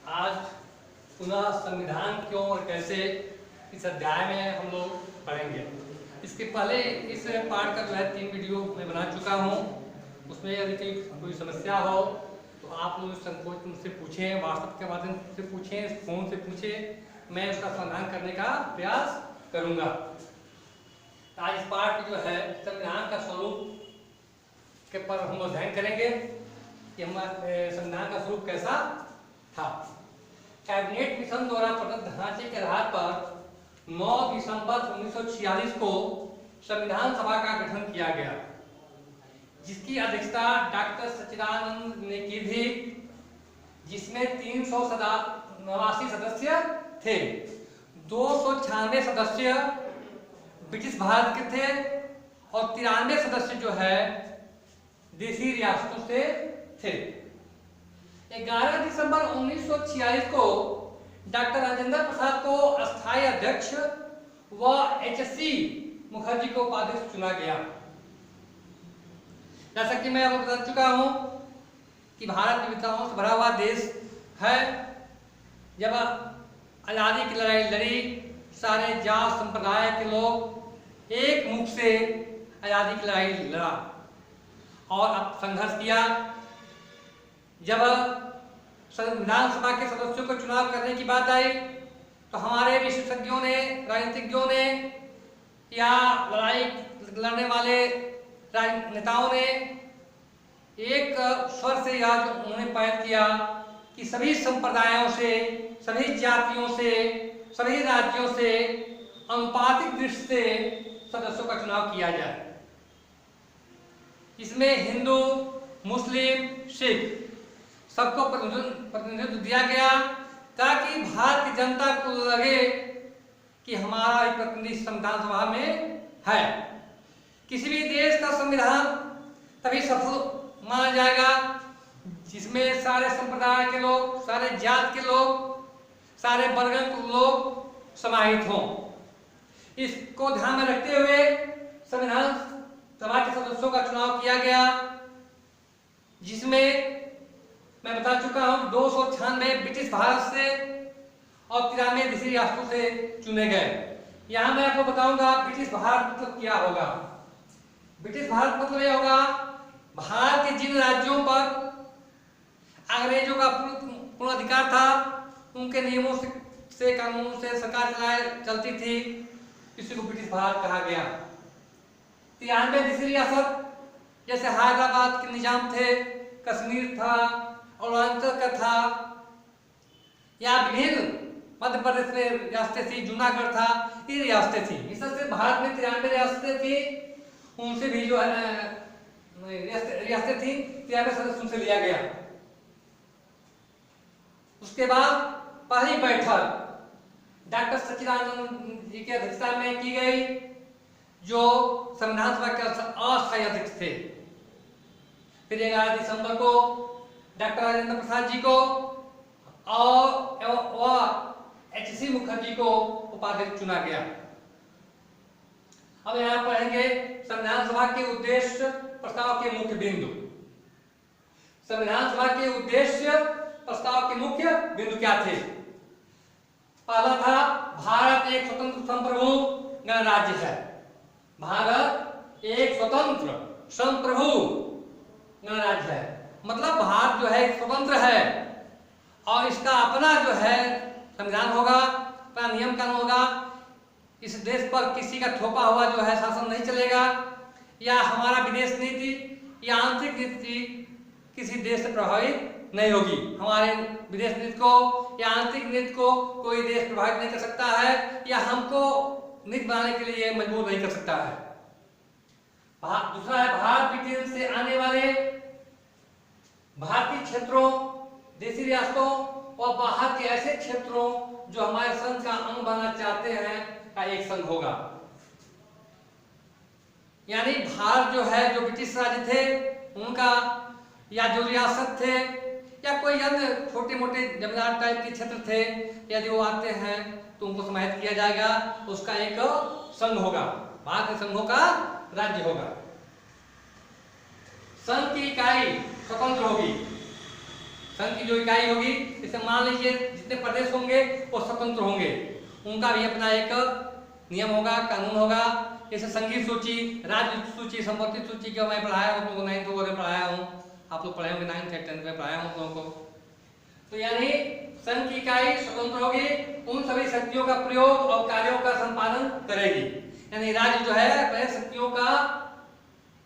आज पुनः संविधान क्यों और कैसे इस अध्याय में हम लोग पढ़ेंगे। इसके पहले इस पाठ का जो है 3 वीडियो मैं बना चुका हूँ। उसमें यदि कोई समस्या हो तो आप लोग संकोच मुझसे पूछें, व्हाट्सएप के माध्यम से पूछें, फोन से पूछें, मैं उसका समाधान करने का प्रयास करूँगा। आज इस पाठ जो है संविधान का स्वरूप के पर हम अध्ययन करेंगे कि हमारे संविधान का स्वरूप कैसा था। कैबिनेट मिशन द्वारा प्रदत्त ढांचे के आधार पर 9 दिसंबर 1946 को संविधान सभा का गठन किया गया, जिसकी अध्यक्षता डॉक्टर सच्चिदानंद ने की थी, जिसमें 389 सदस्य थे। 296 सदस्य ब्रिटिश भारत के थे और 93 सदस्य जो है देशी रियासतों से थे। 11 दिसंबर 1946 को डॉक्टर राजेंद्र प्रसाद को अस्थायी अध्यक्ष व एच.सी. मुखर्जी को उपाध्यक्ष चुना गया। जैसा कि मैं आपको बता चुका हूं कि भारत विविधताओं से भरा हुआ देश है। जब आजादी की लड़ाई लड़ी, सारे जात संप्रदाय के लोग एक मुख से आजादी की लड़ाई लड़ा और अब संघर्ष किया। जब संविधान सभा के सदस्यों को चुनाव करने की बात आई तो हमारे विशेषज्ञों ने, राजनीतिज्ञों ने या लड़ाई लड़ने वाले नेताओं ने एक स्वर से यह उन्होंने पायत किया कि सभी संप्रदायों से, सभी जातियों से, सभी राज्यों से अनुपातिक दृष्टि से सदस्यों का चुनाव किया जाए। इसमें हिंदू, मुस्लिम, सिख सबको प्रतिनिधित्व दिया गया ताकि भारत की जनता को लगे कि हमारा प्रतिनिधि संविधान सभा में है। किसी भी देश का संविधान तभी सफल माना जाएगा जिसमें सारे संप्रदाय के लोग, सारे जात के लोग, सारे वर्ग के लोग समाहित हों। इसको ध्यान में रखते हुए संविधान सभा के सदस्यों का चुनाव किया गया, जिसमें मैं बता चुका हूं 296 ब्रिटिश भारत से और 93 देशी रियासतों से चुने गए। यहां मैं आपको बताऊंगा ब्रिटिश भारत मतलब क्या होगा। ब्रिटिश भारत मतलब यह होगा भारत के जिन राज्यों पर अंग्रेजों का पूर्ण अधिकार था, उनके नियमों से कानूनों से सरकार चलती थी, इसी को ब्रिटिश भारत कहा गया। 93 देशी रियासत जैसे हैदराबाद के निजाम थे, कश्मीर था, अरुणाचल का था, या विभिन्न मध्य प्रदेश में रियासतें थी, जूनागढ़ था, ये रियासतें थी। इस तरह से भारत में 93 रियासतें थी, उनसे भी जो है रियासतें थी 93 सदस्य उनसे लिया गया। उसके बाद पहली बैठक डॉक्टर सच्चिदानंद जी की अध्यक्षता में की गई, जो संविधान सभा के अस्थायी अध्यक्ष थे। फिर 11 दिसंबर को डॉक्टर राजेंद्र प्रसाद जी को और एच.सी. मुखर्जी को उपाध्यक्ष चुना गया। अब यहाँ पढ़ेंगे संविधान सभा के उद्देश्य, प्रस्ताव के मुख्य बिंदु। संविधान सभा के उद्देश्य, प्रस्ताव के मुख्य बिंदु क्या थे? पहला था भारत एक स्वतंत्र संप्रभु गणराज्य है। भारत एक स्वतंत्र संप्रभु गणराज्य है, मतलब भारत जो है स्वतंत्र है और इसका अपना जो है संविधान होगा, अपना नियम कानून होगा। इस देश पर किसी का थोपा हुआ जो है शासन नहीं चलेगा, या हमारा विदेश नीति या आंतरिक नीति किसी देश से प्रभावित नहीं होगी। हमारे विदेश नीति को या आंतरिक नीति को कोई देश प्रभावित नहीं कर सकता है, या हमको नीति बनाने के लिए मजबूर नहीं कर सकता है। दूसरा है भारत ब्रिटेन से आने वाले भारतीय क्षेत्रों, देशी रियासतों और बाहर के ऐसे क्षेत्रों जो हमारे संघ का अंग बनना चाहते हैं का एक संघ होगा। यानी भारत जो है, जो ब्रिटिश राज्य थे उनका, या जो रियासत थे, या कोई अन्य छोटे मोटे जमींदार टाइप के क्षेत्र थे, यदि वो आते हैं तो उनको समाहित किया जाएगा, उसका एक संघ होगा। भारत के संघों का राज्य होगा। संघ की इकाई स्वतंत्र होगी। संघ की जो इकाई होगी, जैसे मान लीजिए जितने प्रदेश होंगे वो स्वतंत्र होंगे, उनका भी अपना एक नियम होगा, कानून होगा। जैसे संघीय सूची, राज्य सूची, संपत्ति सूची का मैं पढ़ाया हूँ, तुमको 9th वगैरह पढ़ाया हूँ, आप लोग पढ़े होंगे 9th या 10th में पढ़ाया हूँ लोगों को। तो यानी संघ की इकाई स्वतंत्र होगी, उन सभी शक्तियों का प्रयोग और कार्यों का संपादन करेगी। यानी राज्य जो है अपने शक्तियों का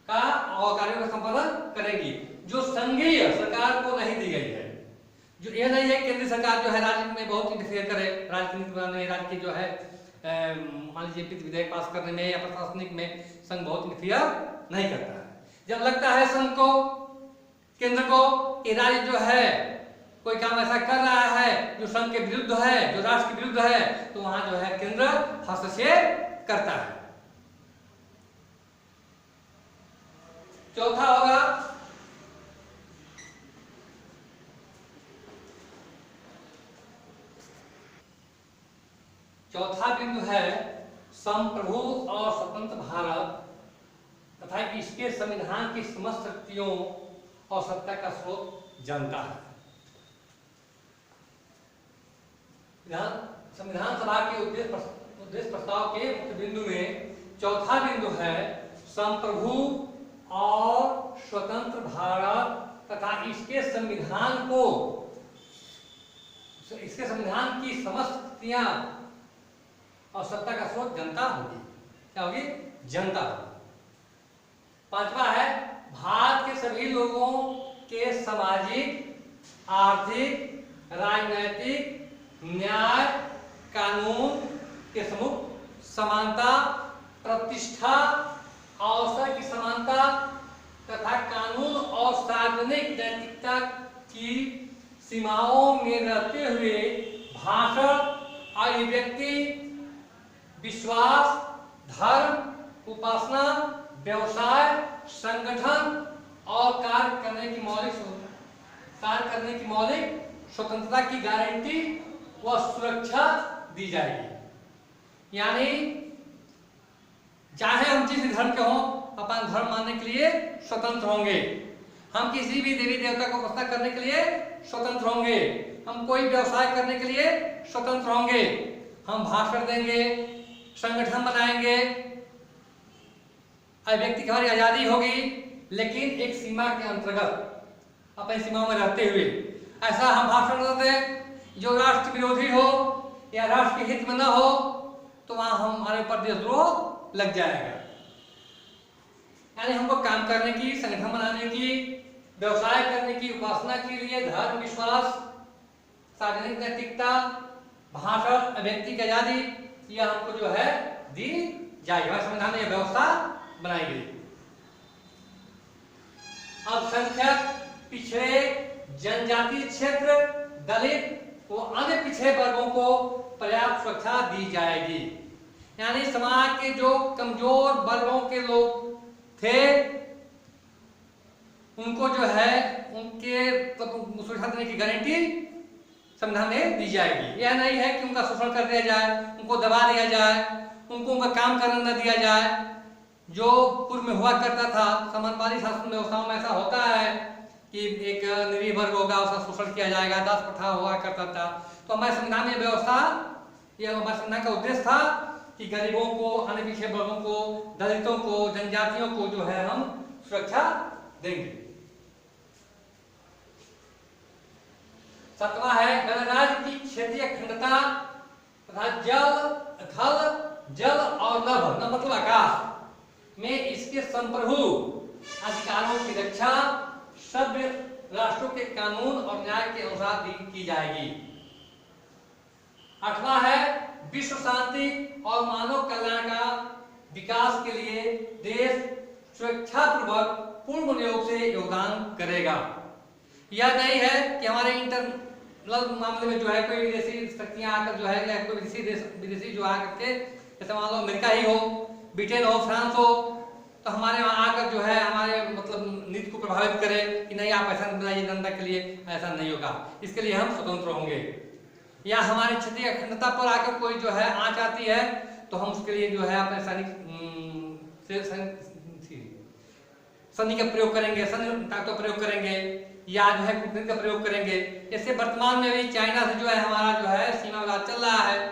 और कार्यों का संपादन करेगी जो संघीय सरकार को नहीं दी गई है। जो यह नहीं है केंद्र सरकार जो है राज्य में बहुत इंटरफेयर करे, राजनीति बनाने में, राज्य की जो है मान लीजिए विधेयक पास करने में या प्रशासनिक में संघ बहुत इंटरफेयर नहीं करता है। जब लगता है संघ को, केंद्र को, कि राज्य जो है कोई काम ऐसा कर रहा है जो संघ के विरुद्ध है, जो राष्ट्र के विरुद्ध है, तो वहां जो है केंद्र हस्तक्षेप करता है। चौथा होगा चौथा बिंदु है संप्रभु और स्वतंत्र भारत तथा इसके संविधान की समस्त शक्तियों और सत्ता का स्रोत जनता है। संविधान सभा के उद्देश्य प्रस्ताव के मुख्य बिंदु में चौथा बिंदु है संप्रभु और स्वतंत्र भारत तथा इसके संविधान की समस्त शक्तियां और सत्ता का स्रोत जनता होगी। क्या होगी? जनता होगी। पांचवा है भारत के सभी लोगों के सामाजिक, आर्थिक, राजनैतिक, न्याय, कानून के सम्मुख समानता, प्रतिष्ठा, अवसर की समानता तथा कानून और सार्वजनिक नैतिकता की सीमाओं में रहते हुए भाषण, अभिव्यक्ति, विश्वास, धर्म, उपासना, व्यवसाय, संगठन और कार्य करने की मौलिक स्वतंत्रता की गारंटी व सुरक्षा दी जाएगी। यानी चाहे हम जिस धर्म के हों, अपना धर्म मानने के लिए स्वतंत्र होंगे, हम किसी भी देवी देवता को उपासना करने के लिए स्वतंत्र होंगे, हम कोई व्यवसाय करने के लिए स्वतंत्र होंगे, हम भाषण देंगे, संगठन बनाएंगे, अभिव्यक्ति की हमारी आजादी होगी, लेकिन एक सीमा के अंतर्गत अपनी सीमाओं में रहते हुए। ऐसा हम भाषण दें जो राष्ट्र विरोधी हो या राष्ट्र के हित में न हो, तो वहां हमारे ऊपर देशद्रोह लग जाएगा। यानी हमको काम करने की, संगठन बनाने की, व्यवसाय करने की, उपासना के लिए धर्म, विश्वास, सार्वजनिक नैतिकता, भाषण, अभिव्यक्ति की आजादी यह हमको जो है दी जाएगी। हमारे संविधान में यह व्यवस्था बनाई गई। अल्पसंख्यक, पिछड़े, जनजातीय क्षेत्र, दलित व अन्य पिछड़े वर्गों को पर्याप्त सुरक्षा दी जाएगी। यानी समाज के जो कमजोर वर्गों के लोग थे, उनको जो है उनके सुरक्षा देने की गारंटी संविधान में दी जाएगी। यह नहीं है कि उनका शोषण कर दिया जाए, उनको दबा दिया जाए, उनको उनका काम करने न दिया जाए, जो पूर्व में हुआ करता था। समाजवादी शासन व्यवस्थाओं में ऐसा होता है कि एक निरीह वर्ग होगा, उसका शोषण किया जाएगा, दास प्रथा हुआ करता था। तो हमारे संविधान में व्यवस्था, यह हमारे संविधान का उद्देश्य था कि गरीबों को, अन्य पिछड़े वर्गों को, दलितों को, जनजातियों को जो है हम सुरक्षा देंगे। सातवां है गणराज्य की क्षेत्रीय अखंडता तथा जल और नभ मतलब आकाश में इसके संप्रभु अधिकारों की रक्षा सभ्य राष्ट्रों के कानून और न्याय के अनुसार की जाएगी। आठवां है विश्व शांति और मानव कल्याण का विकास के लिए देश स्वेच्छापूर्वक पूर्ण विनियोग से योगदान करेगा। यह नहीं है कि हमारे इंटरनल मामले में जो है कोई विदेशी शक्तियां आकर जो है या कोई विदेशी जो आकर के, जैसे मान लो अमेरिका ही हो, ब्रिटेन हो, फ्रांस हो, तो हमारे वहां आकर जो है हमारे मतलब नीति को प्रभावित करे कि नहीं आप ऐसा बनाइए जनता के लिए, ऐसा नहीं होगा। इसके लिए हम स्वतंत्र होंगे। या हमारी क्षेत्रीय अखंडता पर आकर कोई जो है आंच आती है तो हम उसके लिए जो है अपने सैनिक का प्रयोग करेंगे, सैन्य ताकत का प्रयोग करेंगे। या जो है कूटनीति का प्रयोग करेंगे। जैसे वर्तमान में भी चाइना से जो है हमारा जो है सीमा विवाद चल रहा है,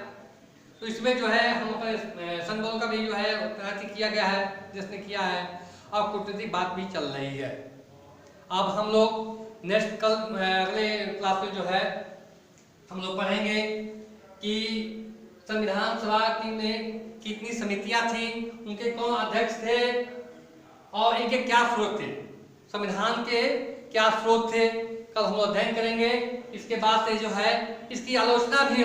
तो इसमें जो है हम अपने संघ का भी जो है तैनाती किया गया है, जिसने किया है, और कूटनीतिक बात भी चल रही है। अब हम लोग नेक्स्ट कल अगले क्लास में जो है हम लोग पढ़ेंगे कि संविधान सभा में कितनी समितियां थी, उनके कौन अध्यक्ष थे और इनके क्या स्रोत थे, संविधान के क्या स्रोत थे, कल हम लोग अध्ययन करेंगे। इसके बाद से जो है इसकी आलोचना भी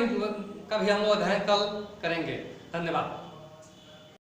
कभी हम लोग अध्ययन कल करेंगे। धन्यवाद।